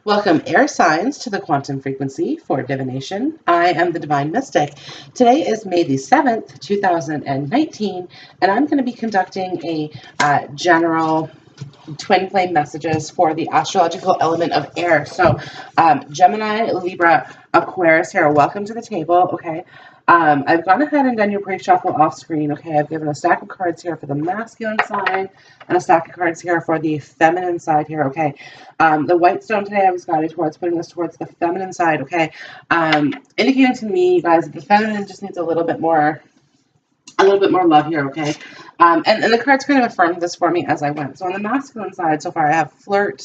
Welcome, air signs, to the quantum frequency for divination. I am the Divine Mystic. Today is May the 7th, 2019, and I'm going to be conducting a general twin flame messages for the astrological element of air. So, Gemini, Libra, Aquarius here, welcome to the table, okay? I've gone ahead and done your pre-shuffle off screen, okay? I've given a stack of cards here for the masculine side and a stack of cards here for the feminine side here, okay? The white stone today, I was guided towards putting this towards the feminine side, okay? Indicating to me, you guys, that the feminine just needs a little bit more love here, okay? And the cards kind of affirmed this for me as I went. So on the masculine side, so far I have flirt,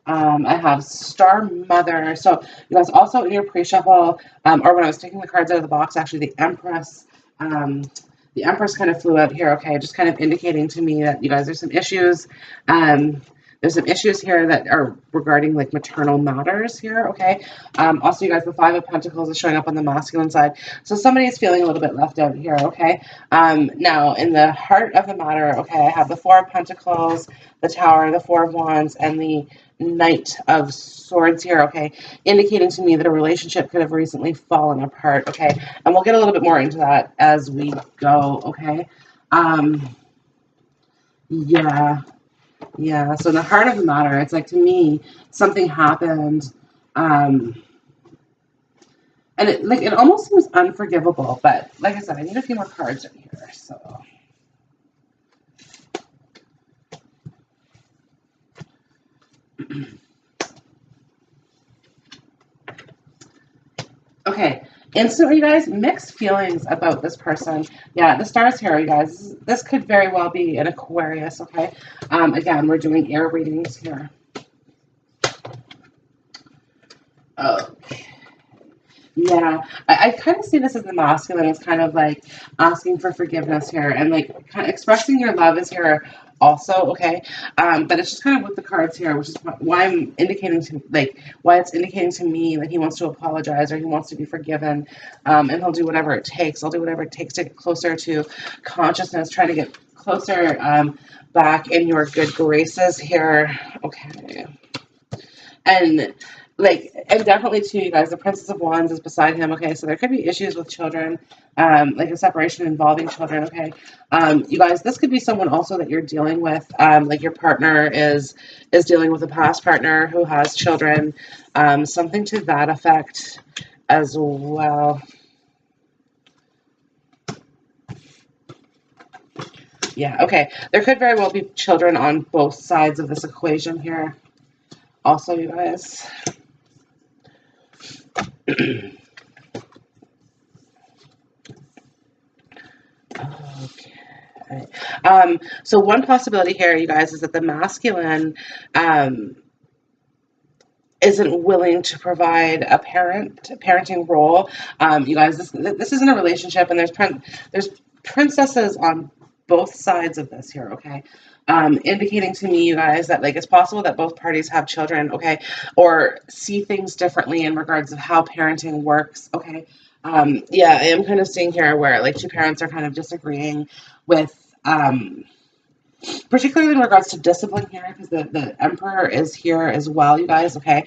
I have star mother. So you guys also in your pre-shuffle, or when I was taking the cards out of the box, actually the Empress kind of flew out here, okay? Just kind of indicating to me that you guys, there's some issues. There's some issues here that are regarding like maternal matters here, okay? Also, you guys, the Five of Pentacles is showing up on the masculine side. So somebody is feeling a little bit left out here, okay? Now, in the heart of the matter, okay, I have the Four of Pentacles, the Tower, the Four of Wands, and the Knight of Swords here, okay? Indicating to me that a relationship could have recently fallen apart, okay? And we'll get a little bit more into that as we go, okay? Yeah, so in the heart of the matter, it's like, to me, something happened, and it almost seems unforgivable, but like I said, I need a few more cards in here, so. Okay, instantly, you guys, mixed feelings about this person. Yeah, the stars here, you guys. This could very well be an Aquarius, okay? Again, we're doing air readings here. Okay. Yeah, I kind of see this as the masculine as kind of like asking for forgiveness here, and like kind of expressing your love is here also, okay? But it's just kind of with the cards here, which is why I'm indicating to, like, why it's indicating to me that he wants to apologize or he wants to be forgiven, and he'll do whatever it takes. I'll do whatever it takes to get closer to consciousness, trying to get closer back in your good graces here, okay? And like, and definitely too, you guys, the Princess of Wands is beside him, okay? So there could be issues with children, like a separation involving children, okay? You guys, this could be someone also that you're dealing with, like your partner is dealing with a past partner who has children, something to that effect as well. Yeah, okay. There could very well be children on both sides of this equation here. Also, you guys. Okay. So one possibility here, you guys, is that the masculine isn't willing to provide a parenting role. You guys, this isn't a relationship, and there's princesses on both sides of this here, okay? Indicating to me, you guys, that like it's possible that both parties have children, okay, or see things differently in regards of how parenting works, okay? Yeah, I am kind of seeing here where like two parents are kind of disagreeing with, particularly in regards to discipline here, because the Emperor is here as well, you guys, okay?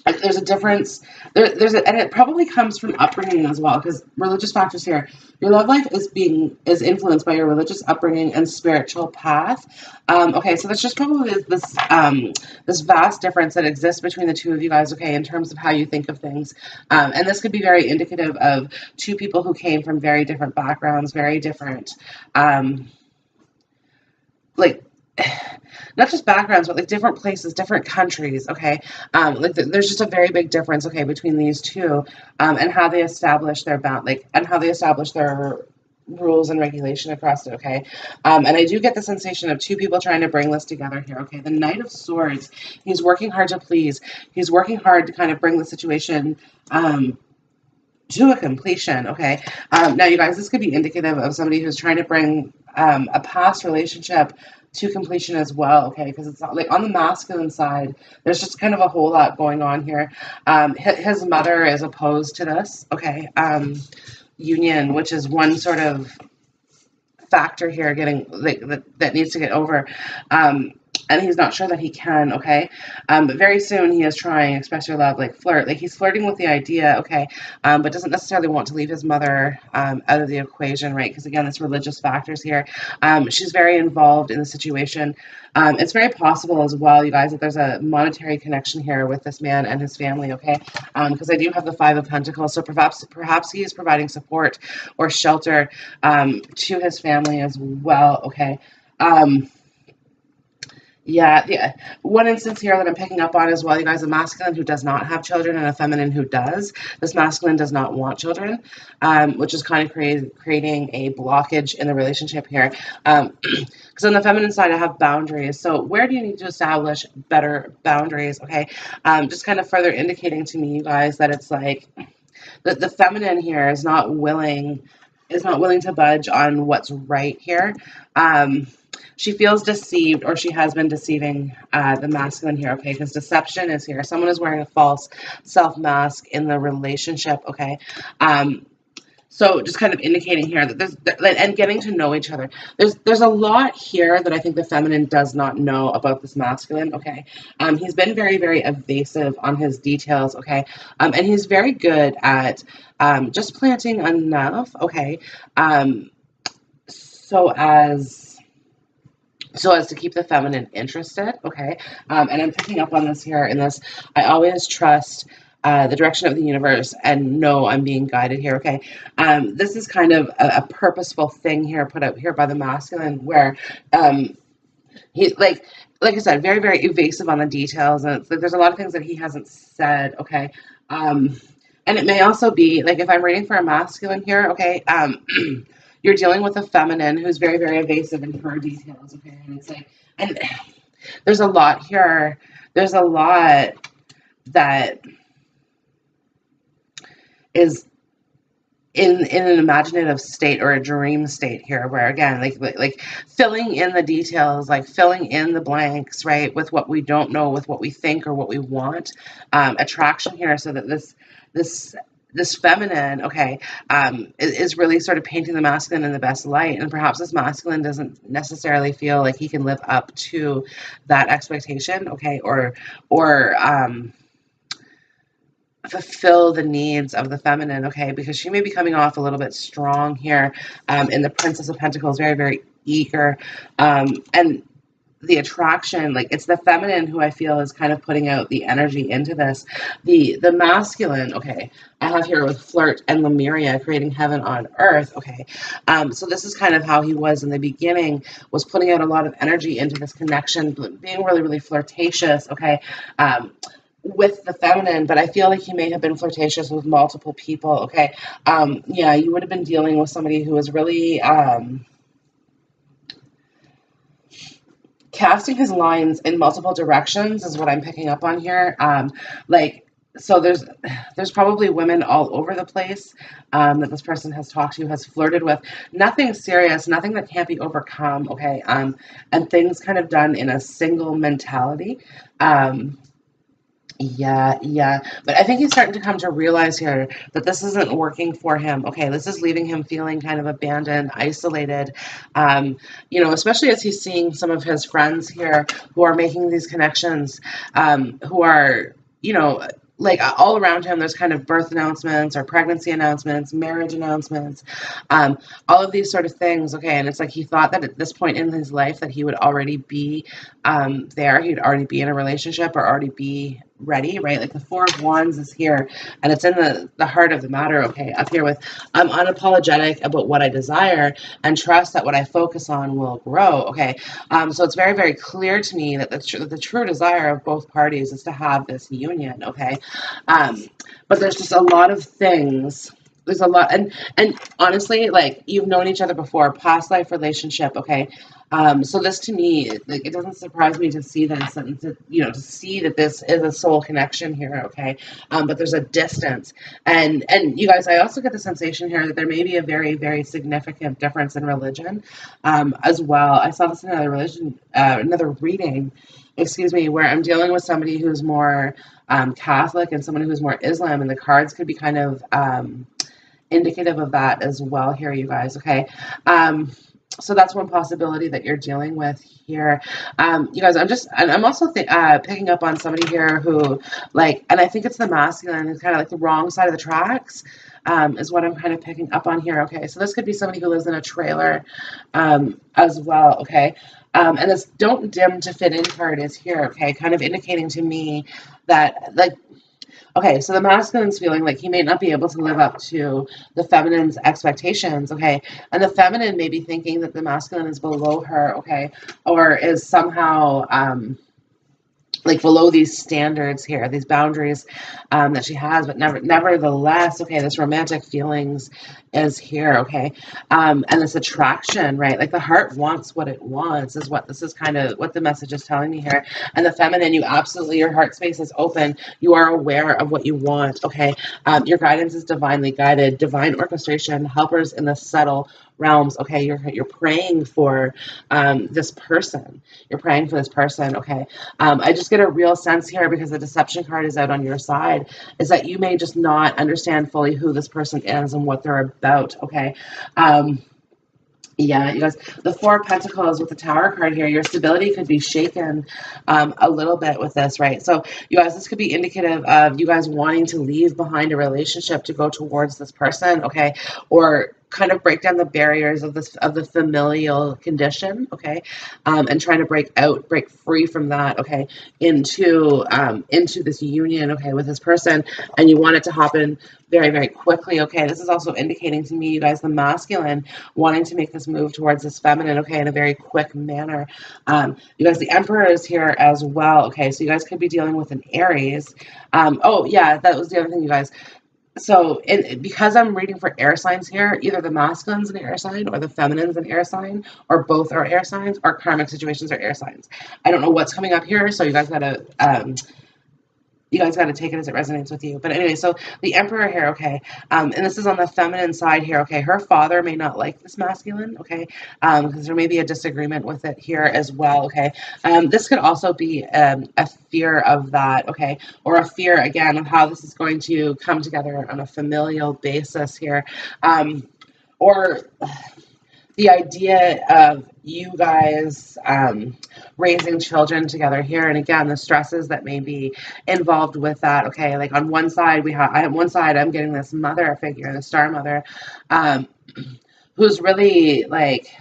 There's a difference, and it probably comes from upbringing as well, because religious factors here. Your love life is influenced by your religious upbringing and spiritual path. Okay, so there's just probably this vast difference that exists between the two of you guys, okay, in terms of how you think of things. And this could be very indicative of two people who came from very different backgrounds, very different, like, not just backgrounds, but like different places, different countries, okay? Like there's just a very big difference, okay, between these two, and how they establish their and how they establish their rules and regulation across it, okay? And I do get the sensation of two people trying to bring this together here, okay? The Knight of Swords, he's working hard to please. He's working hard to kind of bring the situation to a completion, okay? Now, you guys, this could be indicative of somebody who's trying to bring a past relationship to completion as well, okay? Because it's not like on the masculine side, there's just kind of a whole lot going on here. His mother is opposed to this, okay? Union, which is one sort of factor here getting like that needs to get over. and he's not sure that he can, okay? But very soon he is trying, express your love, like flirt. Like he's flirting with the idea, okay? But doesn't necessarily want to leave his mother out of the equation, right? Because again, it's religious factors here. She's very involved in the situation. It's very possible as well, you guys, that there's a monetary connection here with this man and his family, okay? Because I do have the Five of Pentacles, so perhaps he is providing support or shelter to his family as well, okay? Yeah. One instance here that I'm picking up on as well, you guys, a masculine who does not have children and a feminine who does. This masculine does not want children, which is kind of creating a blockage in the relationship here. Because on the feminine side, I have boundaries. So where do you need to establish better boundaries? Okay, just kind of further indicating to me, you guys, that it's like the feminine here is not willing to budge on what's right here. She feels deceived, or she has been deceiving the masculine here, okay? Because deception is here. Someone is wearing a false self-mask in the relationship, okay? So just kind of indicating here that and getting to know each other. There's a lot here that I think the feminine does not know about this masculine, okay? He's been very, very evasive on his details, okay? And he's very good at just planting enough, okay? So as to keep the feminine interested, okay? And I'm picking up on this here in this. I always trust the direction of the universe and know I'm being guided here, okay? This is kind of a purposeful thing here put out here by the masculine where he, like I said, very, very evasive on the details. And it's like there's a lot of things that he hasn't said, okay? And it may also be, like if I'm reading for a masculine here, okay, you're dealing with a feminine who's very, very evasive in her details, okay? And it's like, and there's a lot here. There's a lot that is in an imaginative state or a dream state here, where again, like filling in the details, like filling in the blanks, right, with what we don't know, with what we think or what we want. Attraction here, so that this feminine, okay, is really sort of painting the masculine in the best light, and perhaps this masculine doesn't necessarily feel like he can live up to that expectation, okay, or fulfill the needs of the feminine, okay, because she may be coming off a little bit strong here in the Princess of Pentacles, very, very eager, and the attraction, like it's the feminine who I feel is kind of putting out the energy into this. The masculine, okay, I have here with flirt and Lemuria, creating heaven on earth, okay. So this is kind of how he was in the beginning, was putting out a lot of energy into this connection, being really, really flirtatious, okay, with the feminine, but I feel like he may have been flirtatious with multiple people, okay. Yeah, you would have been dealing with somebody who was really casting his lines in multiple directions is what I'm picking up on here. So there's probably women all over the place that this person has talked to, has flirted with. Nothing serious, nothing that can't be overcome, okay? And things kind of done in a single mentality. Yeah. But I think he's starting to come to realize here that this isn't working for him. Okay, this is leaving him feeling kind of abandoned, isolated. Especially as he's seeing some of his friends here who are making these connections, who are, like all around him, there's kind of birth announcements or pregnancy announcements, marriage announcements, all of these sort of things. Okay, and it's like he thought that at this point in his life that he would already be there. He'd already be in a relationship or already be ready, right? Like the Four of Wands is here, and it's in the heart of the matter, okay, up here with I'm unapologetic about what I desire and trust that what I focus on will grow, okay. So it's very, very clear to me that the true desire of both parties is to have this union, okay. But there's just a lot of things. There's a lot, and honestly, like you've known each other before, past life relationship, okay. So this to me, like it doesn't surprise me to see this and to see that this is a soul connection here, okay. But there's a distance, and you guys, I also get the sensation here that there may be a very, very significant difference in religion, as well. I saw this in another reading, excuse me, where I'm dealing with somebody who's more Catholic and someone who's more Islam, and the cards could be kind of indicative of that as well here, you guys, okay. So that's one possibility that you're dealing with here. You guys, I'm also picking up on somebody here who, like, and I think it's the masculine, is kind of like the wrong side of the tracks, is what I'm kind of picking up on here. Okay, so this could be somebody who lives in a trailer, as well. Okay, and this don't dim to fit in card is here. Okay, kind of indicating to me that, like, okay, so the masculine's feeling like he may not be able to live up to the feminine's expectations, okay? And the feminine may be thinking that the masculine is below her, okay? Or is somehow like below these standards here, these boundaries that she has, but nevertheless, okay, this romantic feelings is here, okay, and this attraction, right? Like the heart wants what it wants, is what this is kind of what the message is telling me here. And the feminine, you absolutely, your heart space is open. You are aware of what you want, okay. Your guidance is divinely guided, divine orchestration, helpers in the subtle realms, okay. You're praying for this person. You're praying for this person, okay. I just get a real sense here, because the deception card is out on your side, is that you may just not understand fully who this person is and what they're about, okay? Yeah, you guys, the Four of Pentacles with the Tower card here, your stability could be shaken a little bit with this, right? So, you guys, this could be indicative of you guys wanting to leave behind a relationship to go towards this person, okay? Or kind of break down the barriers of the familial condition, okay? And trying to break free from that, okay? Into this union, okay, with this person, and you want it to happen very, very quickly, okay? This is also indicating to me, you guys, the masculine wanting to make this move towards this feminine, okay, in a very quick manner. You guys, the Emperor is here as well, okay? So you guys could be dealing with an Aries. Oh, yeah, that was the other thing, you guys. So because I'm reading for air signs here, either the masculine's an air sign or the feminine's an air sign, or both are air signs, or karmic situations are air signs. I don't know what's coming up here, so you guys got to take it as it resonates with you. But anyway, so the Emperor here, okay, and this is on the feminine side here, okay. Her father may not like this masculine, okay, because there may be a disagreement with it here as well, okay. This could also be a fear of that, okay, or a fear, again, of how this is going to come together on a familial basis here, or the idea of you guys raising children together here, and again, the stresses that may be involved with that, okay. Like on one side, I'm getting this mother figure, the star mother, um, who's really like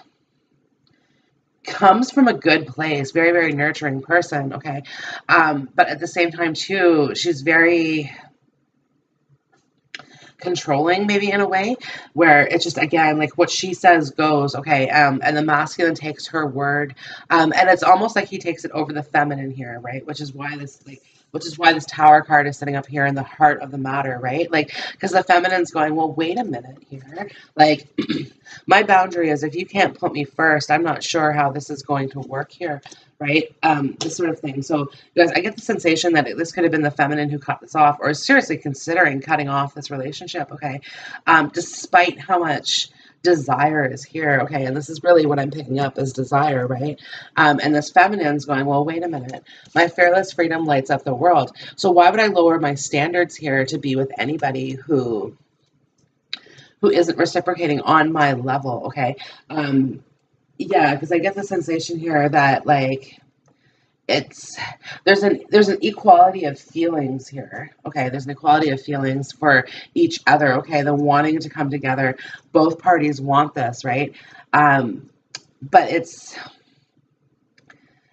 comes from a good place, very, very nurturing person, okay. But at the same time too, she's very controlling, maybe, in a way where it's just, again, like what she says goes, okay. And the masculine takes her word, and it's almost like he takes it over the feminine here, right? Which is why this Tower card is sitting up here in the heart of the matter, right? Like, because the feminine's going, well, wait a minute here, like my boundary is, if you can't put me first, I'm not sure how this is going to work here, right? This sort of thing. So, you guys, I get the sensation that this could have been the feminine who cut this off, or is seriously considering cutting off this relationship, okay? Despite how much desire is here, okay? And this is really what I'm picking up as desire, right? And this feminine's going, well, wait a minute. My fearless freedom lights up the world. So why would I lower my standards here to be with anybody who isn't reciprocating on my level, okay? Yeah, because I get the sensation here that, like, it's there's an equality of feelings here, okay. There's an equality of feelings for each other, okay. The wanting to come together, both parties want this, right? But it's,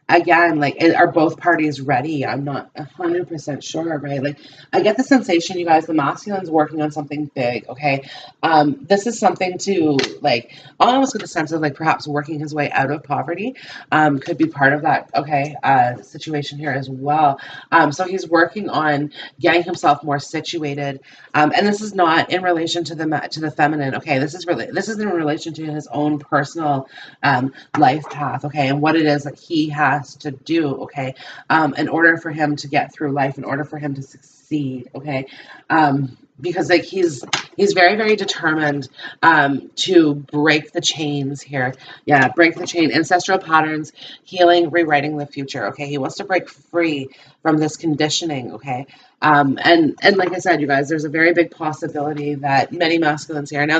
again, like, are both parties ready? I'm not 100% sure, right? Like, I get the sensation, you guys, the masculine's working on something big, okay? This is something to, like, I almost get the sense of, like, perhaps working his way out of poverty, could be part of that, okay, situation here as well. So he's working on getting himself more situated, and this is not in relation to the feminine, okay? This is in relation to his own personal life path, okay, and what it is that he has to do, okay, in order for him to get through life, in order for him to succeed, okay, because, like, he's very, very determined to break the chains here. Yeah, break the chain, ancestral patterns, healing, rewriting the future, okay. He wants to break free from this conditioning, okay. And like I said, you guys, there's a very big possibility that many masculines here now,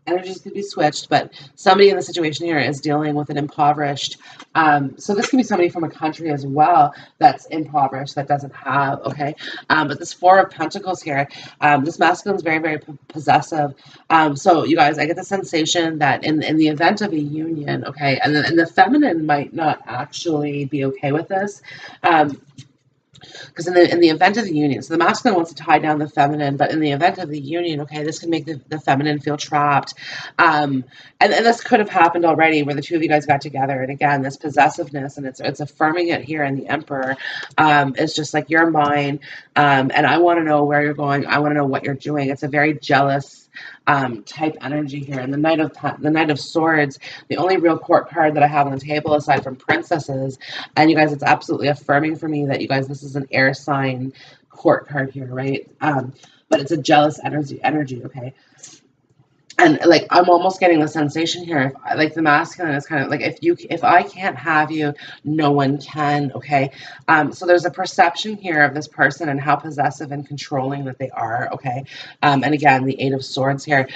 energies could be switched, but somebody in the situation here is dealing with an impoverished. So this could be somebody from a country as well that's impoverished, that doesn't have, okay. But this Four of Pentacles here, this masculine is very, very possessive. So you guys, I get the sensation that in the event of a union, okay, and the feminine might not actually be okay with this. Because in the event of the union, so the masculine wants to tie down the feminine, but in the event of the union, okay, this could make the feminine feel trapped. And this could have happened already where the two of you guys got together. And again, this possessiveness, and it's affirming it here in the Emperor, is just like, you're mine, and I want to know where you're going. I want to know what you're doing. It's a very jealous type energy here. And the Knight of Swords, the only real court card that I have on the table aside from princesses, and you guys, it's absolutely affirming for me that you guys, this is an air sign court card here, right? But it's a jealous energy, okay? And like, I'm almost getting the sensation here, like the masculine is kind of like, if I can't have you, no one can, okay. So there's a perception here of this person and how possessive and controlling that they are, okay. And again, the Eight of Swords here,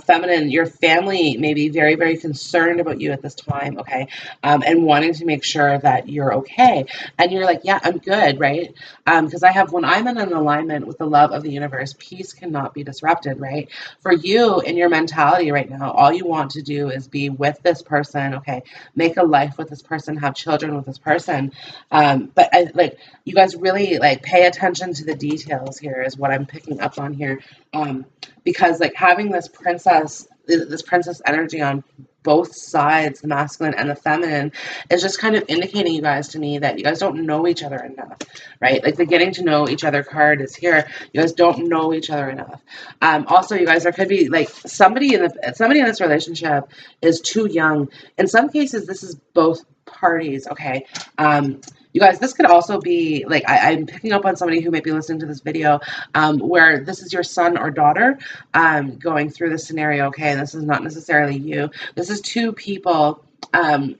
feminine, your family may be very, very concerned about you at this time, okay, and wanting to make sure that you're okay, and you're like, yeah, I'm good, right? Because when I'm in an alignment with the love of the universe, peace cannot be disrupted, right? For you, in your mentality right now, all you want to do is be with this person, okay, make a life with this person, have children with this person. But like, you guys really like pay attention to the details here is what I'm picking up on here. Because like having this princess energy on both sides, the masculine and the feminine, is just kind of indicating you guys to me that you guys don't know each other enough, right? Like the getting to know each other card is here. You guys don't know each other enough. Also, you guys, there could be like somebody in this relationship is too young. In some cases, this is both parties, okay? You guys, this could also be like, I'm picking up on somebody who might be listening to this video, where this is your son or daughter going through this scenario, okay? And this is not necessarily you. This is two people in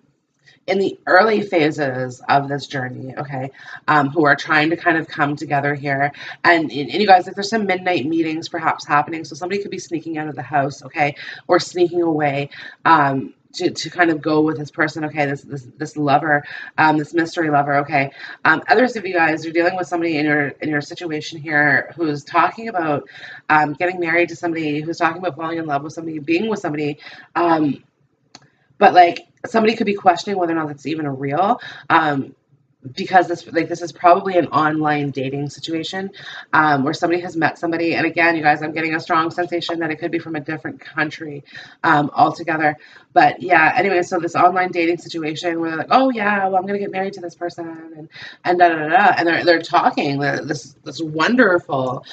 the early phases of this journey, okay, who are trying to kind of come together here. And you guys, like, there's some midnight meetings perhaps happening. So somebody could be sneaking out of the house, okay, or sneaking away. To kind of go with this person, okay, this lover, this mystery lover, okay. Others of you guys are dealing with somebody in your situation here who's talking about getting married to somebody, who's talking about falling in love with somebody, being with somebody, but like somebody could be questioning whether or not that's even a real. Because this is probably an online dating situation, where somebody has met somebody, and again, you guys, I'm getting a strong sensation that it could be from a different country altogether. But yeah, anyway, so this online dating situation where they're like, oh yeah, well, I'm gonna get married to this person, and da da da da, and they're talking this wonderful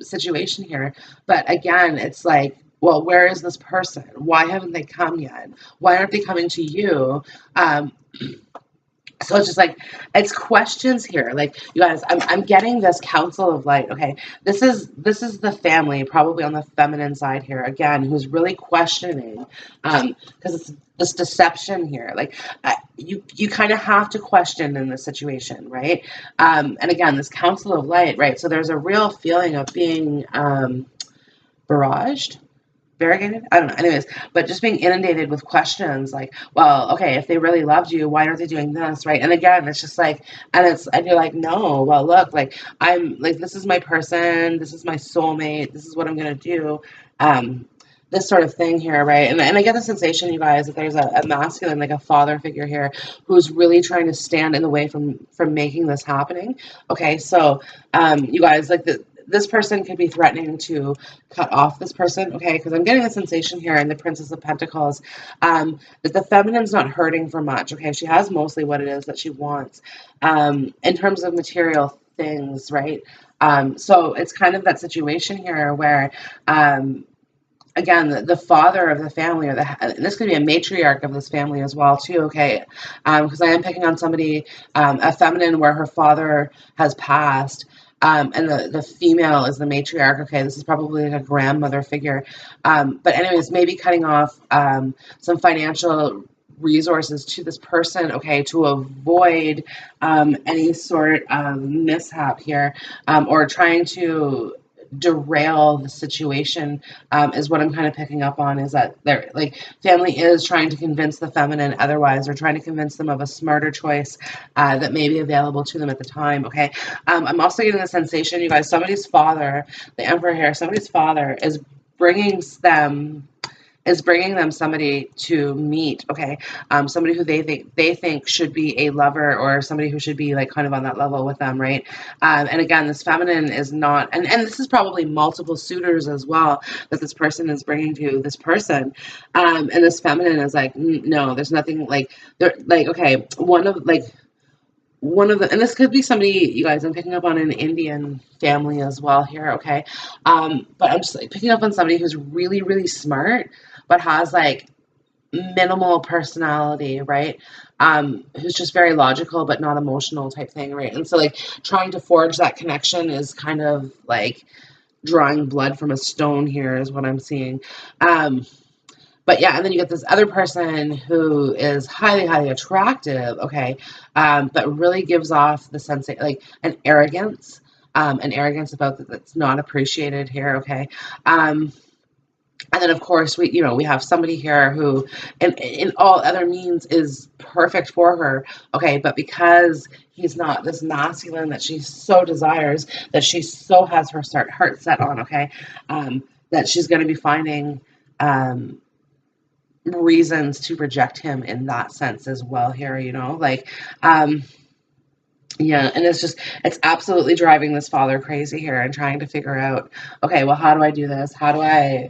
situation here. But again, it's like, well, where is this person? Why haven't they come yet? Why aren't they coming to you? So it's just like, it's questions here. Like, you guys, I'm getting this Council of Light. Okay, this is the family, probably on the feminine side here again, who's really questioning, because it's this deception here. Like, you kind of have to question in this situation, right? And again, this Council of Light, right? So there's a real feeling of being barraged. Variegated? I don't know. Anyways, but just being inundated with questions like, well, okay, if they really loved you, why aren't they doing this, right? And again, it's just like, and you're like, no, well, look, like, I'm like, this is my person, this is my soulmate, this is what I'm gonna do, this sort of thing here, right? And I get the sensation, you guys, that there's a masculine, like a father figure here, who's really trying to stand in the way from making this happening. Okay, so you guys, like this person could be threatening to cut off this person, okay? Because I'm getting a sensation here in the Princess of Pentacles, that the feminine's not hurting for much, okay? She has mostly what it is that she wants, in terms of material things, right? So it's kind of that situation here where, again, the father of the family, or this could be a matriarch of this family as well, too, okay? Because I am picking on somebody, a feminine where her father has passed, and the female is the matriarch. Okay, this is probably like a grandmother figure. But anyways, maybe cutting off some financial resources to this person, okay, to avoid any sort of mishap here, or trying to derail the situation, is what I'm kind of picking up on, is that they're like, family is trying to convince the feminine otherwise, or trying to convince them of a smarter choice that may be available to them at the time. Okay. I'm also getting the sensation, you guys, somebody's father, the Emperor here, somebody's father bringing them bringing them somebody to meet. Okay. Somebody who they think should be a lover, or somebody who should be like kind of on that level with them, right? And again, this feminine is not, and this is probably multiple suitors as well that this person is bringing to this person. And this feminine is like, no, there's nothing like, they're like, okay, one of the, and this could be somebody, you guys, I'm picking up on an Indian family as well here, okay? But I'm just like picking up on somebody who's really, really smart, but has like minimal personality, right? Who's just very logical, but not emotional type thing, right? And so like trying to forge that connection is kind of like drawing blood from a stone here, is what I'm seeing. But yeah, and then you get this other person who is highly, highly attractive, okay, but really gives off the sense of, like, an arrogance about that's not appreciated here, okay. And then of course we have somebody here who, in all other means, is perfect for her, okay, but because he's not this masculine that she so desires, that she so has her heart set on, okay, that she's going to be finding reasons to reject him in that sense as well here, like, yeah, and it's absolutely driving this father crazy here, and trying to figure out, okay, well, how do I do this? How do I,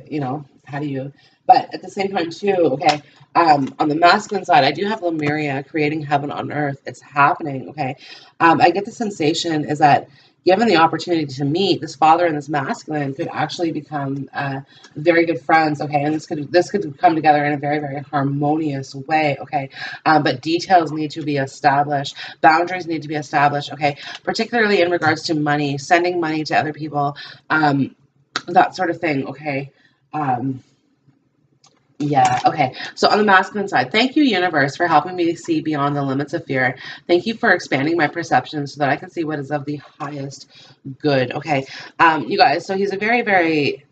how do you, but at the same time too, okay, on the masculine side, I do have Lemuria creating heaven on earth. It's happening, okay. I get the sensation is that, given the opportunity to meet, this father and this masculine could actually become very good friends, okay, and this could come together in a very, very harmonious way, okay. But details need to be established, boundaries need to be established, okay, particularly in regards to money, sending money to other people, that sort of thing, okay. Yeah, okay. So on the masculine side, thank you, universe, for helping me see beyond the limits of fear. Thank you for expanding my perception so that I can see what is of the highest good. Okay. You guys, so he's a very, very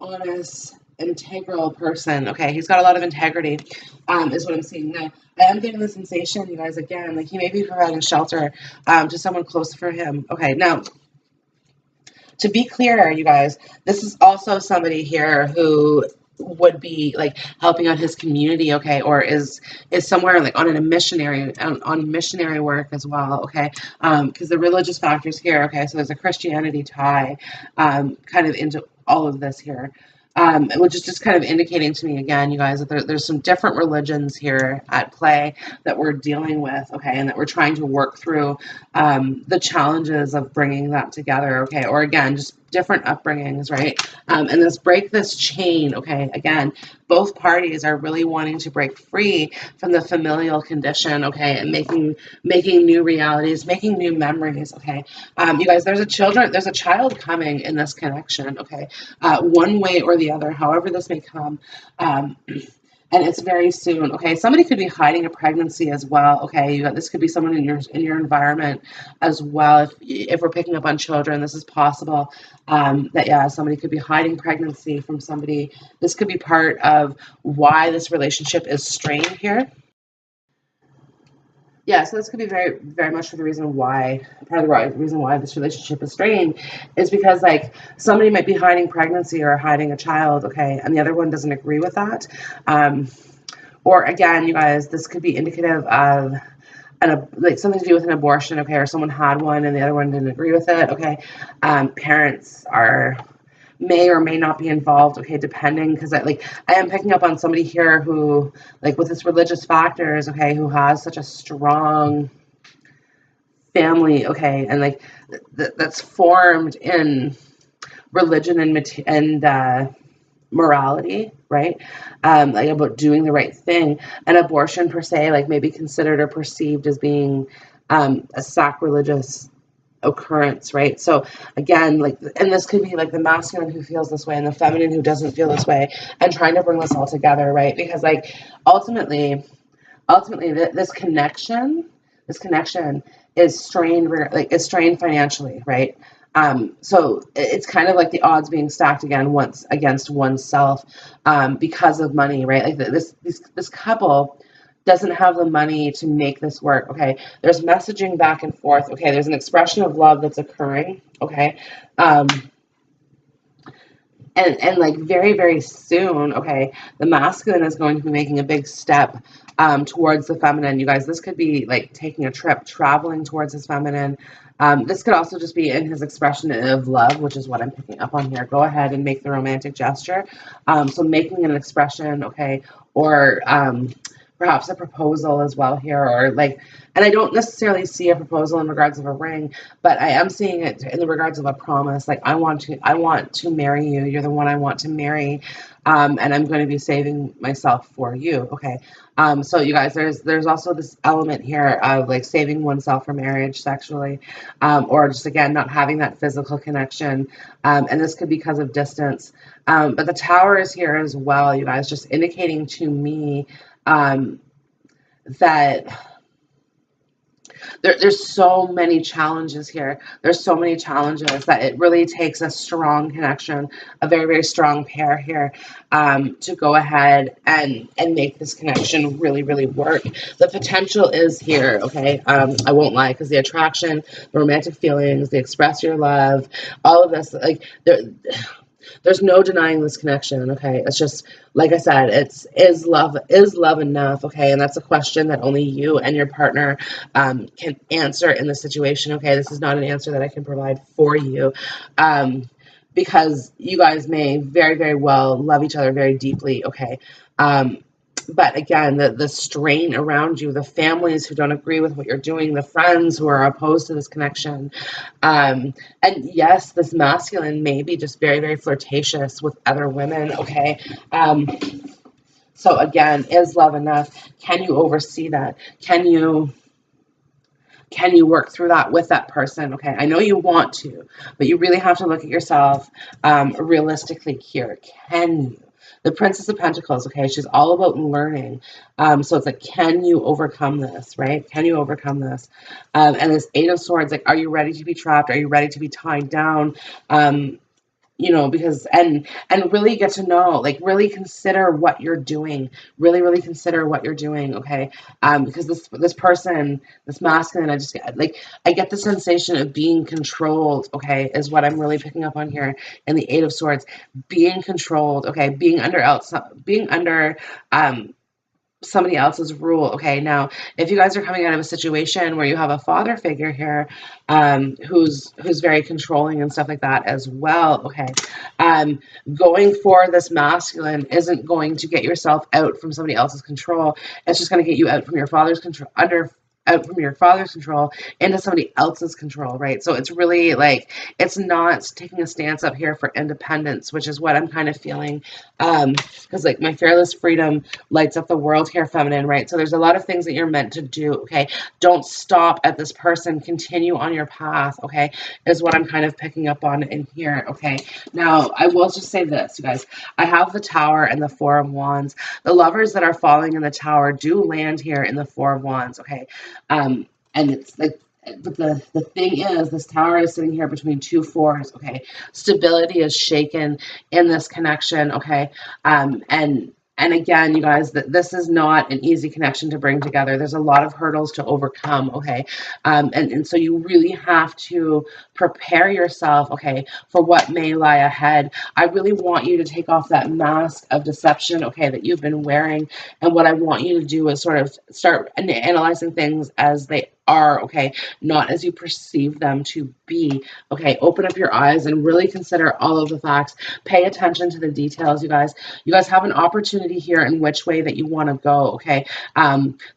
honest, integral person. Okay. He's got a lot of integrity, is what I'm seeing. Now, I am getting the sensation, you guys, again, like he may be providing shelter to someone close for him. Okay. Now, to be clear, you guys, this is also somebody here who would be like helping out his community, okay, or is somewhere like on missionary work as well, okay, because the religious factors here, okay, so there's a Christianity tie, kind of into all of this here. Which is just kind of indicating to me, again, you guys, that there's some different religions here at play that we're dealing with, okay, and that we're trying to work through the challenges of bringing that together, okay, or again, just different upbringings, right? And break this chain, okay, again, both parties are really wanting to break free from the familial condition, okay, and making new realities, making new memories, okay. You guys, there's a child coming in this connection, okay, one way or the other, however this may come. And it's very soon, okay. Somebody could be hiding a pregnancy as well, okay. This could be someone in your environment as well. If we're picking up on children, this is possible. That, yeah, somebody could be hiding pregnancy from somebody. This could be part of why this relationship is strained here. Yeah, so this could be very, very much for the reason why, part of the reason why this relationship is strained is because, like, somebody might be hiding pregnancy or hiding a child, okay, and the other one doesn't agree with that. Or again, you guys, this could be indicative of like something to do with an abortion, okay, or someone had one and the other one didn't agree with it, okay. Parents may or may not be involved, okay, depending, because I am picking up on somebody here who, like, with this religious factors, okay, who has such a strong family, okay, and like that's formed in religion and morality, right? Like about doing the right thing. And abortion per se, like, maybe considered or perceived as being a sacrilegious occurrence, right? So again, like, and this could be like the masculine who feels this way and the feminine who doesn't feel this way, and trying to bring this all together, right? Because, like, ultimately this connection, this connection is strained, like is strained financially, right? So it's kind of like the odds being stacked once against oneself, because of money, right? Like this couple doesn't have the money to make this work. Okay, there's messaging back and forth. Okay, there's an expression of love that's occurring. Okay, um, and like very, very soon, okay, the masculine is going to be making a big step towards the feminine. You guys, this could be like taking a trip, traveling towards his feminine. This could also just be in his expression of love, which is what I'm picking up on here. Go ahead and make the romantic gesture. So making an expression, okay, or perhaps a proposal as well here, or like, and I don't necessarily see a proposal in regards of a ring, but I am seeing it in the regards of a promise. Like, I want to marry you. You're the one I want to marry. And I'm going to be saving myself for you. Okay. So you guys, there's also this element here of like saving oneself for marriage sexually, or just again, not having that physical connection. And this could be because of distance. But the tower is here as well, you guys, just indicating to me, that there's so many challenges here. There's so many challenges that it really takes a strong connection, a very, very strong pair here, to go ahead and make this connection really, really work. The potential is here, okay? I won't lie, because the attraction, the romantic feelings, the express your love, all of this, like, there's no denying this connection, okay? It's just, like I said, is love enough, okay? And that's a question that only you and your partner can answer in the situation, okay? This is not an answer that I can provide for you, because you guys may very, very well love each other very deeply, okay? But again, the strain around you, the families who don't agree with what you're doing, the friends who are opposed to this connection. And yes, this masculine may be just very, very flirtatious with other women, okay? So again, is love enough? Can you oversee that? Can you work through that with that person? Okay, I know you want to, but you really have to look at yourself realistically here. Can you? The Princess of Pentacles, okay, she's all about learning. So it's like, can you overcome this, right? Can you overcome this? And this Eight of Swords, like, are you ready to be trapped? Are you ready to be tied down? Because and really get to know, like, really consider what you're doing. Really, really consider what you're doing, okay? Because this person, this masculine, I get the sensation of being controlled, okay, is what I'm really picking up on here in the Eight of Swords. Being controlled, okay, being under somebody else's rule. Okay, now if you guys are coming out of a situation where you have a father figure here, who's very controlling and stuff like that as well, okay, going for this masculine isn't going to get yourself out from somebody else's control. It's just going to get you out from your father's control, out from your father's control into somebody else's control, right? So it's really like, it's not taking a stance up here for independence, which is what I'm kind of feeling, because like my fearless freedom lights up the world here, feminine, right? So there's a lot of things that you're meant to do, okay? Don't stop at this person, continue on your path, okay, is what I'm kind of picking up on in here, okay? Now, I will just say this, you guys, I have the Tower and the Four of Wands. The lovers that are falling in the Tower do land here in the Four of Wands, okay? And it's like, but the thing is, this Tower is sitting here between two fours, okay? Stability is shaken in this connection, okay? And again, you guys, this is not an easy connection to bring together. There's a lot of hurdles to overcome, okay? And so you really have to prepare yourself, okay, for what may lie ahead. I really want you to take off that mask of deception, okay, that you've been wearing. And what I want you to do is sort of start analyzing things as they are, okay, not as you perceive them to be, okay? Open up your eyes and really consider all of the facts. Pay attention to the details, you guys. You guys have an opportunity here in which way that you want to go, okay?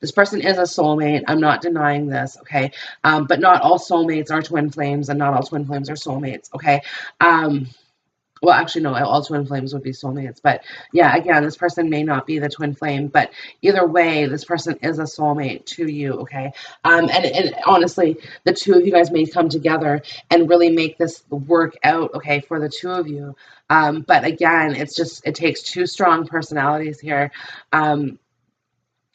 This person is a soulmate. I'm not denying this, okay? But not all soulmates are twin flames, and not all twin flames are soulmates, okay? Well, actually, no, all twin flames would be soulmates. But yeah, again, this person may not be the twin flame, but either way, this person is a soulmate to you, okay? And honestly, the two of you guys may come together and really make this work out, okay, for the two of you. But again, it takes two strong personalities here.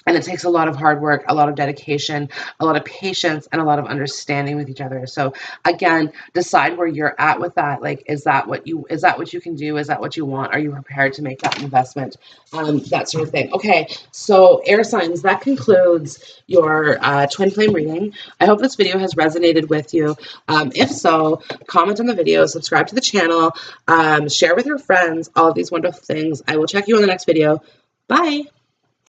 And it takes a lot of hard work, a lot of dedication, a lot of patience, and a lot of understanding with each other. So again, decide where you're at with that. Like, is that what you can do? Is that what you want? Are you prepared to make that investment? That sort of thing. Okay, so air signs, that concludes your twin flame reading. I hope this video has resonated with you. If so, comment on the video, subscribe to the channel, share with your friends, all of these wonderful things. I will check you on the next video. Bye.